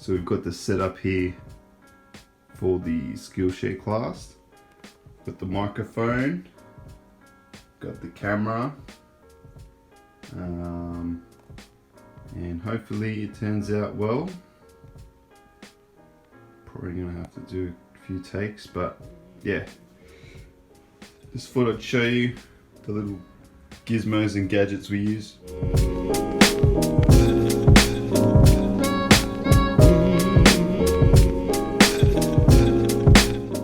So we've got the setup here for the Skillshare class. Got the microphone, got the camera, and hopefully it turns out well. Probably gonna have to do a few takes, but yeah. Just thought I'd show you the little gizmos and gadgets we use.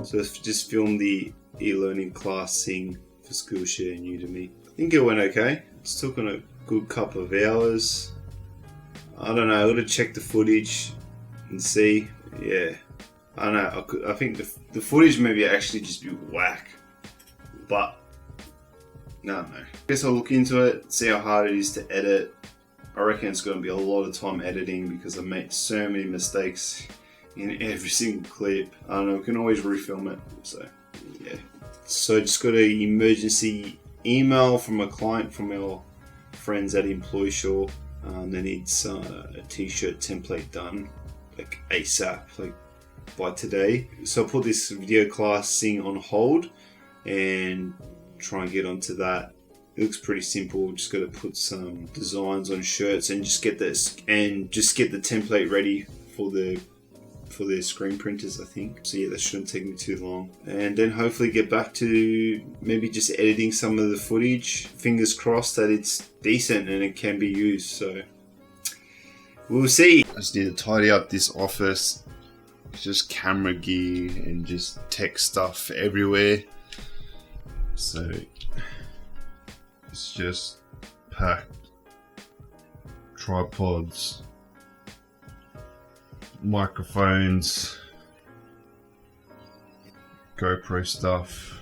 So I've just filmed the e-learning class thing for Skillshare and Udemy. I think it went okay. It's taken a good couple of hours. I don't know, I gotta check the footage and see. Yeah, I don't know, I think the footage maybe actually just be whack. But, no. I guess I'll look into it, see how hard it is to edit. I reckon it's going to be a lot of time editing because I made so many mistakes in every single clip. I don't know, we can always refilm it, so yeah. So just got an emergency email from a client from our friends at EmploySure. They need a t-shirt template done, like ASAP, like by today. So I put this video class thing on hold and try and get onto that. It looks pretty simple. Just got to put some designs on shirts and just get this and just get the template ready for their screen printers, I think. So yeah, that shouldn't take me too long. And then hopefully get back to maybe just editing some of the footage. Fingers crossed that it's decent and it can be used. So we'll see. I just need to tidy up this office. It's just camera gear and just tech stuff everywhere. So it's just packed tripods, microphones, GoPro stuff.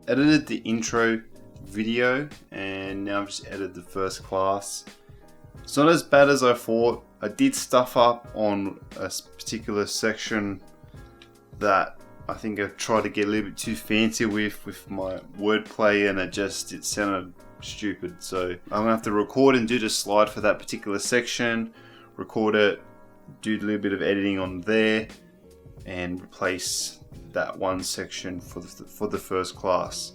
Edited the intro video and now I've just edited the first class. It's not as bad as I thought. I did stuff up on a particular section that I think I tried to get a little bit too fancy with my wordplay, and it sounded stupid. So I'm gonna have to record and do the slide for that particular section, record it, do a little bit of editing on there, and replace that one section for the first class.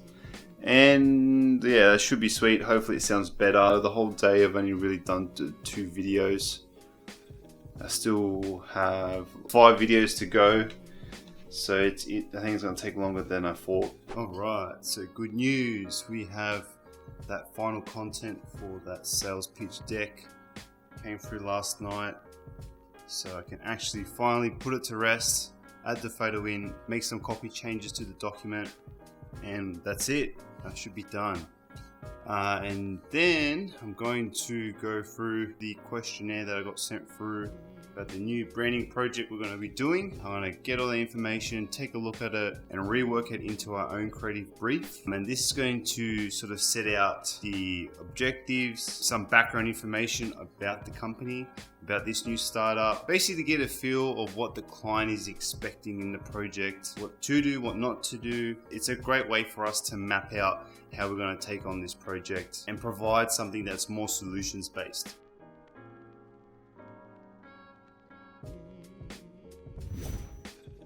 And yeah, that should be sweet. Hopefully it sounds better. The whole day I've only really done 2 videos. I still have 5 videos to go. So I think it's going to take longer than I thought. Alright, so good news. We have that final content for that sales pitch deck. Came through last night. So I can actually finally put it to rest, add the photo in, make some copy changes to the document, and that's it. That should be done. And then I'm going to go through the questionnaire that I got sent through about the new branding project we're going to be doing. I'm going to get all the information, take a look at it, and rework it into our own creative brief. And this is going to sort of set out the objectives, some background information about the company, about this new startup, basically get a feel of what the client is expecting in the project, what to do, what not to do. It's a great way for us to map out how we're going to take on this project and provide something that's more solutions based.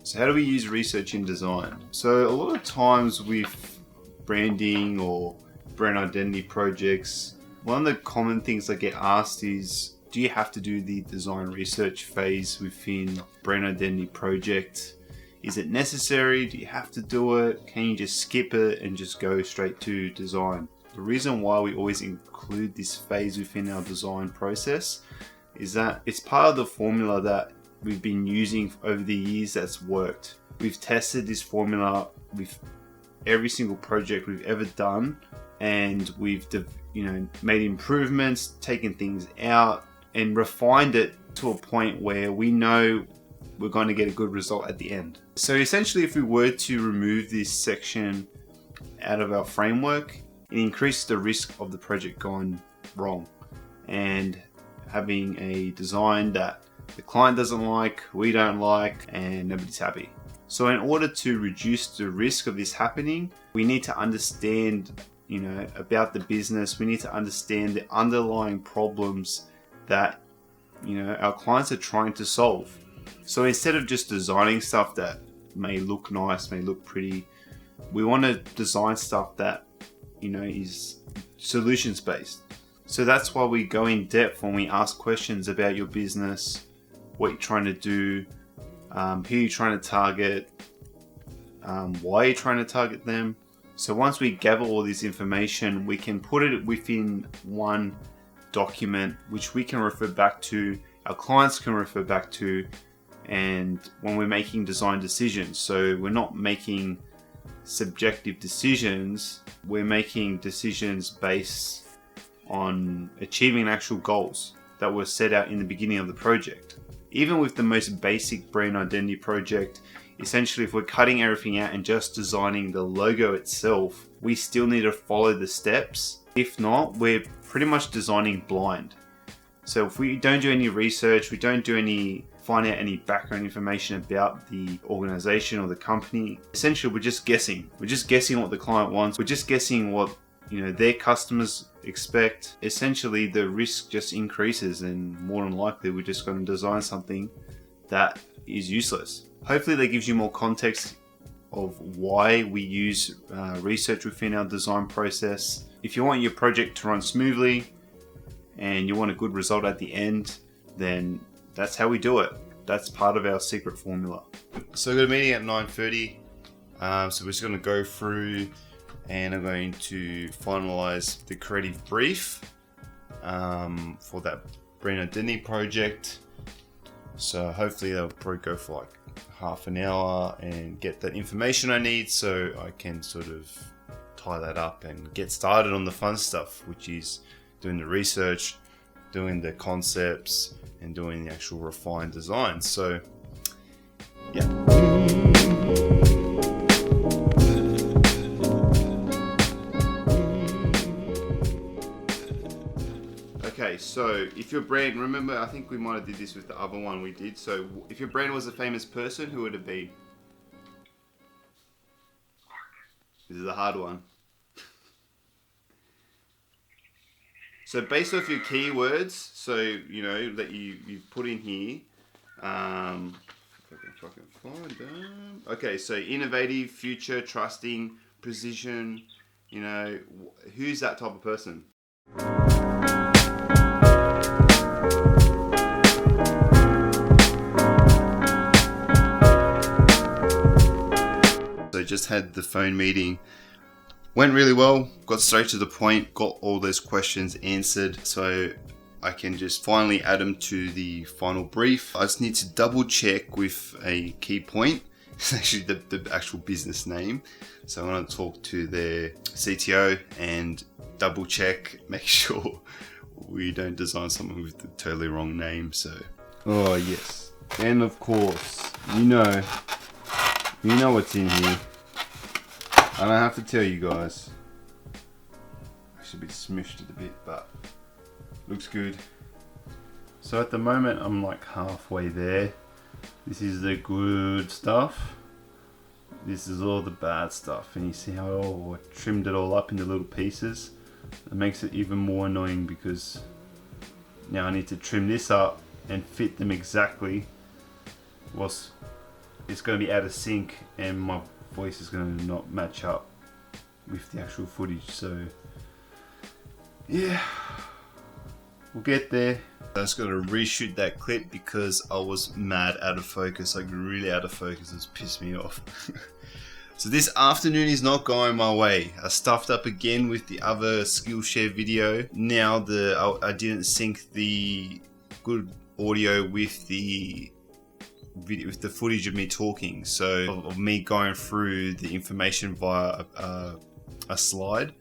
So how do we use research in design? So a lot of times with branding or brand identity projects, one of the common things I get asked is, do you have to do the design research phase within brand identity project? Is it necessary? Do you have to do it? Can you just skip it and just go straight to design? The reason why we always include this phase within our design process is that it's part of the formula that we've been using over the years that's worked. We've tested this formula with every single project we've ever done, and we've made improvements, taken things out, and refined it to a point where we know we're going to get a good result at the end. So essentially, if we were to remove this section out of our framework, it increases the risk of the project going wrong and having a design that the client doesn't like, we don't like, and nobody's happy. So in order to reduce the risk of this happening, we need to understand about the business. We need to understand the underlying problems that, our clients are trying to solve. So instead of just designing stuff that may look nice, may look pretty, we want to design stuff that, is solutions based. So that's why we go in depth when we ask questions about your business, what you're trying to do, who you're trying to target, why you're trying to target them. So once we gather all this information, we can put it within one document, which we can refer back to, our clients can refer back to, and when we're making design decisions. So we're not making subjective decisions, we're making decisions based on achieving actual goals that were set out in the beginning of the project. Even with the most basic brand identity project, essentially if we're cutting everything out and just designing the logo itself, we still need to follow the steps. If not, we're pretty much designing blind. So if we don't do any research, we don't find out any background information about the organization or the company, essentially we're just guessing. We're just guessing what the client wants. We're just guessing what their customers expect. Essentially the risk just increases, and more than likely we're just going to design something that is useless. Hopefully that gives you more context of why we use research within our design process. If you want your project to run smoothly and you want a good result at the end, then that's how we do it. That's part of our secret formula. So we've got a meeting at 9:30. So we're just going to go through and I'm going to finalize the creative brief for that brand identity project. So hopefully that'll probably go for like half an hour and get that information I need so I can sort of tie that up and get started on the fun stuff, which is doing the research, doing the concepts, and doing the actual refined design. So yeah. Okay, so if your brand, remember, I think we might have did this with the other one we did. So if your brand was a famous person, who would it be? This is a hard one. So based off your keywords, so that you put in here, if I can fucking find them. Okay, so innovative, future, trusting, precision. Who's that type of person? So just had the phone meeting. Went really well, got straight to the point, got all those questions answered, so I can just finally add them to the final brief. I just need to double check with a key point. It's actually the actual business name. So I'm going to talk to their CTO and double check, make sure we don't design something with the totally wrong name. So, oh yes, and of course, you know what's in here. I don't have to tell you guys. I should be smushed it a bit, but looks good. So at the moment I'm like halfway there. This is the good stuff. This is all the bad stuff, and you see how I trimmed it all up into little pieces. It makes it even more annoying because now I need to trim this up and fit them exactly. Whilst it's going to be out of sync and my voice is going to not match up with the actual footage. So yeah, we'll get there. I just got to reshoot that clip because I was mad out of focus, like really out of focus. It's pissed me off. So this afternoon is not going my way. I stuffed up again with the other Skillshare video. Now I didn't sync the good audio with the video, with the footage of me talking, so of me going through the information via a slide.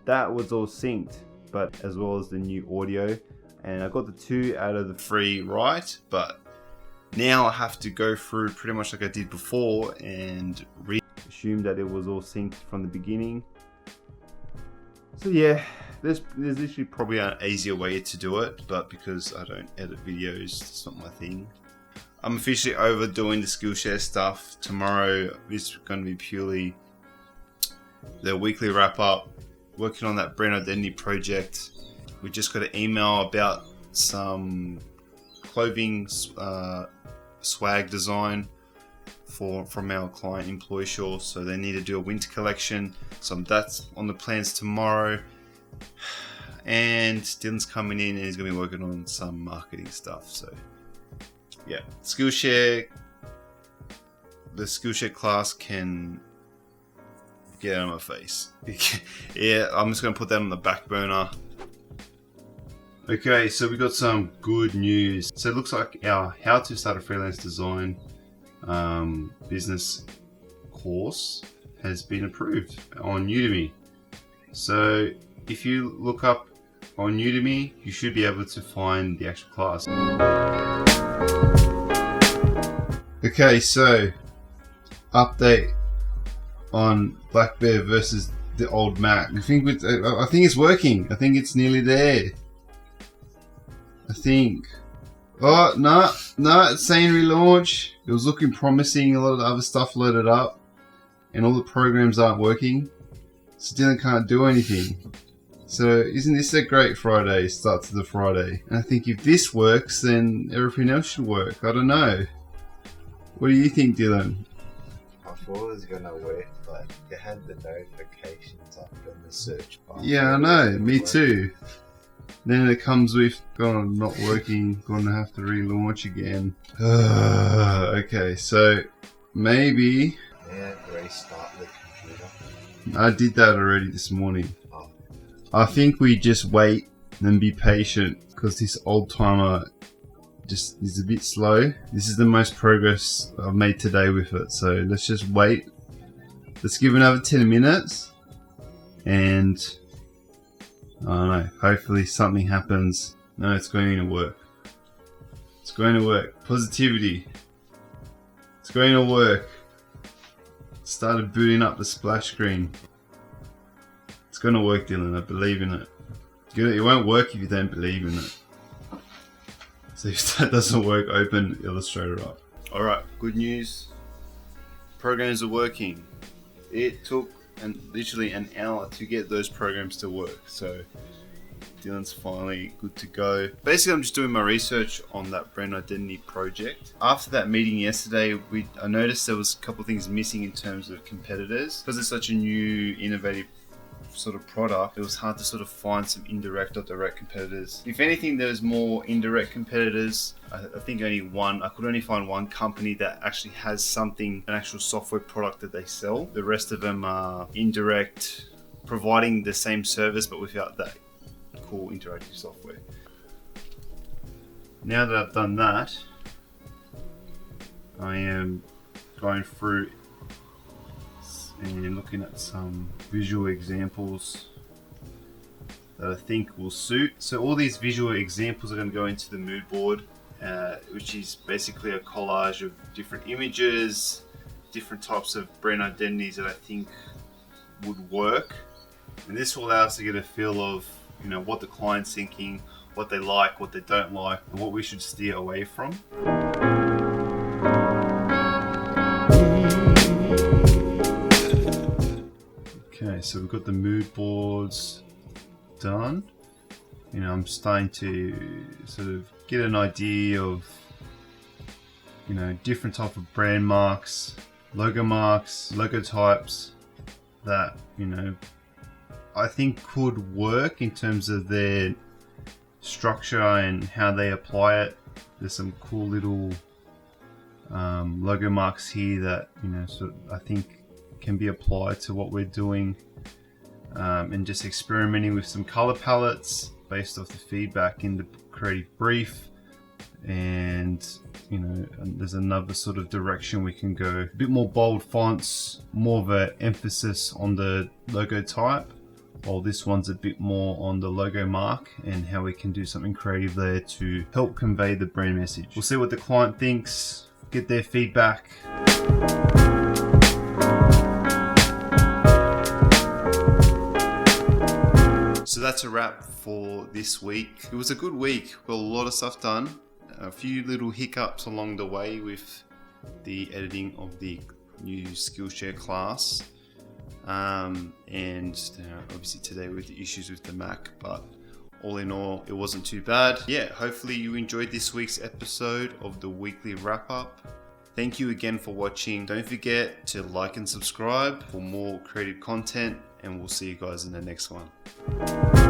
That was all synced, but as well as the new audio, and I got the 2 out of the 3 right, but now I have to go through pretty much like I did before and assume that it was all synced from the beginning. So yeah, there's literally probably an easier way to do it, but because I don't edit videos, it's not my thing. I'm officially over doing the Skillshare stuff. Tomorrow is going to be purely the weekly wrap up, working on that brand identity project. We just got an email about some clothing swag design from our client Employee Shore, so they need to do a winter collection. So that's on the plans tomorrow. And Dylan's coming in and he's going to be working on some marketing stuff. So yeah, Skillshare. The Skillshare class can get out of my face. Yeah, I'm just going to put that on the back burner. Okay, so we got some good news. So it looks like our How to Start a Freelance Design business course has been approved on Udemy. So if you look up on Udemy, you should be able to find the actual class. Okay, so update on Black Bear versus the old Mac. I think it's working. I think it's nearly there. I think. Oh, no, it's saying relaunch. It was looking promising. A lot of the other stuff loaded up, and all the programs aren't working. So Dylan can't do anything. So isn't this a great Friday start to the Friday? And I think if this works, then everything else should work. I don't know. What do you think, Dylan? I thought it was gonna work, but they had the notifications up in the search bar. Yeah, I know. Me too. Then it comes with not working, gonna have to relaunch again. Okay, so maybe Yeah, restart the computer. I did that already this morning. Oh. I think we just wait and be patient because this old timer just is a bit slow. This is the most progress I've made today with it, so let's just wait. Let's give another 10 minutes and I don't know, hopefully something happens. No, it's going to work. It's going to work. Positivity. It's going to work. Started booting up the splash screen. It's going to work, Dylan. I believe in it. It won't work if you don't believe in it. So if that doesn't work, open Illustrator up. Alright, good news. Programs are working. It took literally an hour to get those programs to work. So Dylan's finally good to go. Basically, I'm just doing my research on that brand identity project. After that meeting yesterday, I noticed there was a couple of things missing in terms of competitors. Because it's such a new, innovative sort of product, it was hard to sort of find some indirect or direct competitors. If anything, there's more indirect competitors. I think I could only find one company that actually has something, an actual software product that they sell. The rest of them are indirect, providing the same service but without that cool interactive software. Now that I've done that, I am going through and looking at some visual examples that I think will suit. So all these visual examples are going to go into the mood board, which is basically a collage of different images, different types of brand identities that I think would work. And this will allow us to get a feel of, what the client's thinking, what they like, what they don't like, and what we should steer away from. Okay, so we've got the mood boards done. I'm starting to sort of get an idea of, different type of brand marks, logo types that, I think could work in terms of their structure and how they apply it. There's some cool little logo marks here that, I think can be applied to what we're doing, and just experimenting with some color palettes based off the feedback in the creative brief. And there's another sort of direction we can go, a bit more bold fonts, more of an emphasis on the logo type, while this one's a bit more on the logo mark and how we can do something creative there to help convey the brand message. We'll see what the client thinks, get their feedback. So that's a wrap for this week. It was a good week. Got a lot of stuff done. A few little hiccups along the way with the editing of the new Skillshare class. and obviously today with the issues with the Mac, but all in all, it wasn't too bad. Yeah, hopefully you enjoyed this week's episode of the weekly wrap up. Thank you again for watching. Don't forget to like and subscribe for more creative content, and we'll see you guys in the next one.